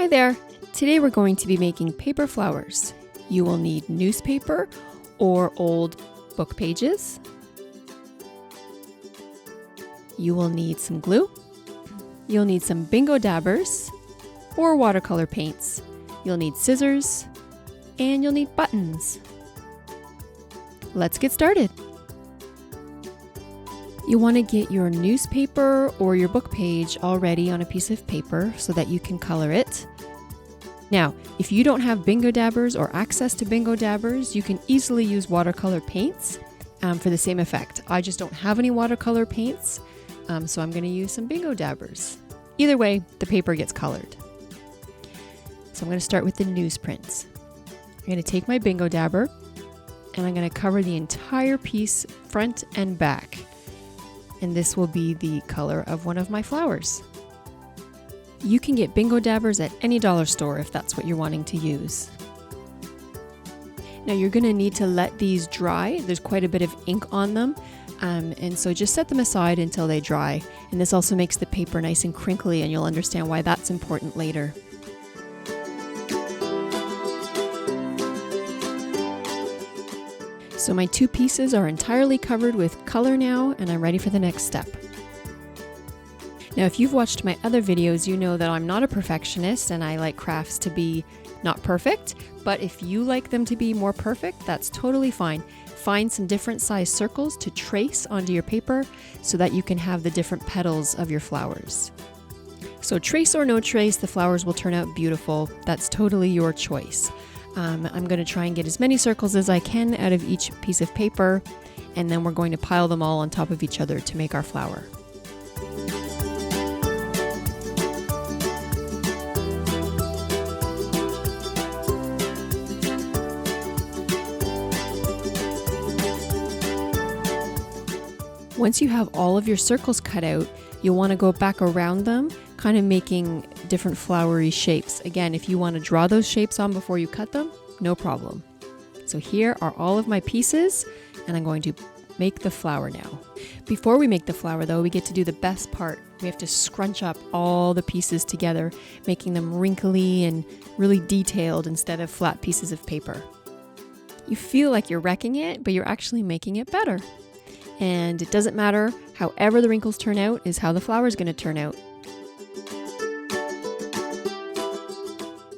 Hi there! Today we're going to be making paper flowers. You will need newspaper or old book pages. You will need some glue. You'll need some bingo dabbers or watercolor paints. You'll need scissors and you'll need buttons. Let's get started. You want to get your newspaper or your book page already on a piece of paper so that you can color it. Now, if you don't have bingo dabbers or access to bingo dabbers, you can easily use watercolor paints for the same effect. I just don't have any watercolor paints, so I'm going to use some bingo dabbers. Either way, the paper gets colored. So I'm going to start with the newsprints. I'm going to take my bingo dabber and I'm going to cover the entire piece front and back. And this will be the color of one of my flowers. You can get bingo dabbers at any dollar store if that's what you're wanting to use. Now you're going to need to let these dry. There's quite a bit of ink on them, and so just set them aside until they dry. And this also makes the paper nice and crinkly, and you'll understand why that's important later. So my two pieces are entirely covered with color now, and I'm ready for the next step. Now, if you've watched my other videos, you know that I'm not a perfectionist and I like crafts to be not perfect, but if you like them to be more perfect, that's totally fine. Find some different size circles to trace onto your paper so that you can have the different petals of your flowers. So trace or no trace, the flowers will turn out beautiful. That's totally your choice. I'm going to try and get as many circles as I can out of each piece of paper, and then we're going to pile them all on top of each other to make our flower. Once you have all of your circles cut out, you'll want to go back around them, kind of making different flowery shapes. Again, if you want to draw those shapes on before you cut them, no problem. So here are all of my pieces, and I'm going to make the flower now. Before we make the flower though, we get to do the best part. We have to scrunch up all the pieces together, making them wrinkly and really detailed instead of flat pieces of paper. You feel like you're wrecking it, but you're actually making it better. And it doesn't matter, however the wrinkles turn out is how the flower is going to turn out.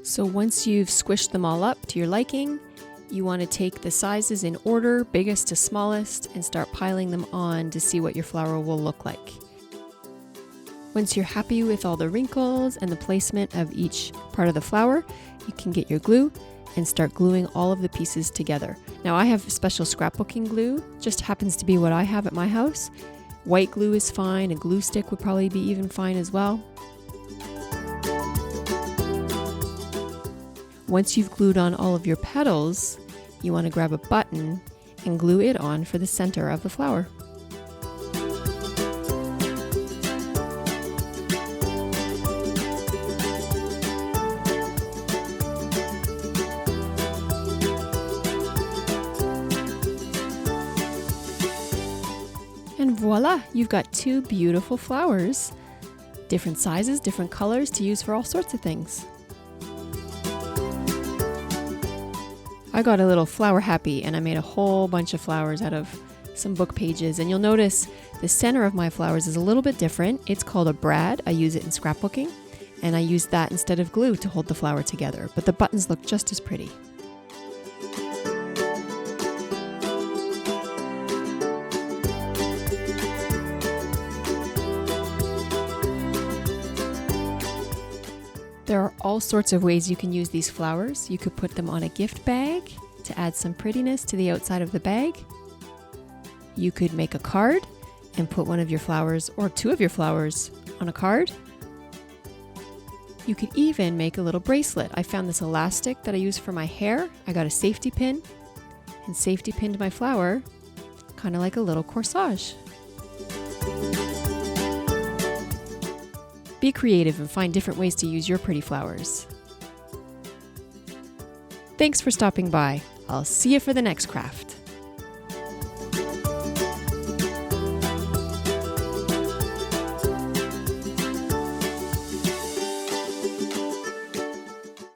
So once you've squished them all up to your liking, you want to take the sizes in order, biggest to smallest, and start piling them on to see what your flower will look like. Once you're happy with all the wrinkles and the placement of each part of the flower, you can get your glue and start gluing all of the pieces together. Now I have special scrapbooking glue, just happens to be what I have at my house. White glue is fine, a glue stick would probably be even fine as well. Once you've glued on all of your petals, you want to grab a button and glue it on for the center of the flower. And voila, you've got two beautiful flowers. Different sizes, different colors to use for all sorts of things. I got a little flower happy and I made a whole bunch of flowers out of some book pages, and you'll notice the center of my flowers is a little bit different. It's called a brad. I use it in scrapbooking, and I use that instead of glue to hold the flower together, but the buttons look just as pretty. There are all sorts of ways you can use these flowers. You could put them on a gift bag to add some prettiness to the outside of the bag. You could make a card and put one of your flowers or two of your flowers on a card. You could even make a little bracelet. I found this elastic that I use for my hair. I got a safety pin and safety pinned my flower, kind of like a little corsage. Be creative and find different ways to use your pretty flowers. Thanks for stopping by. I'll see you for the next craft.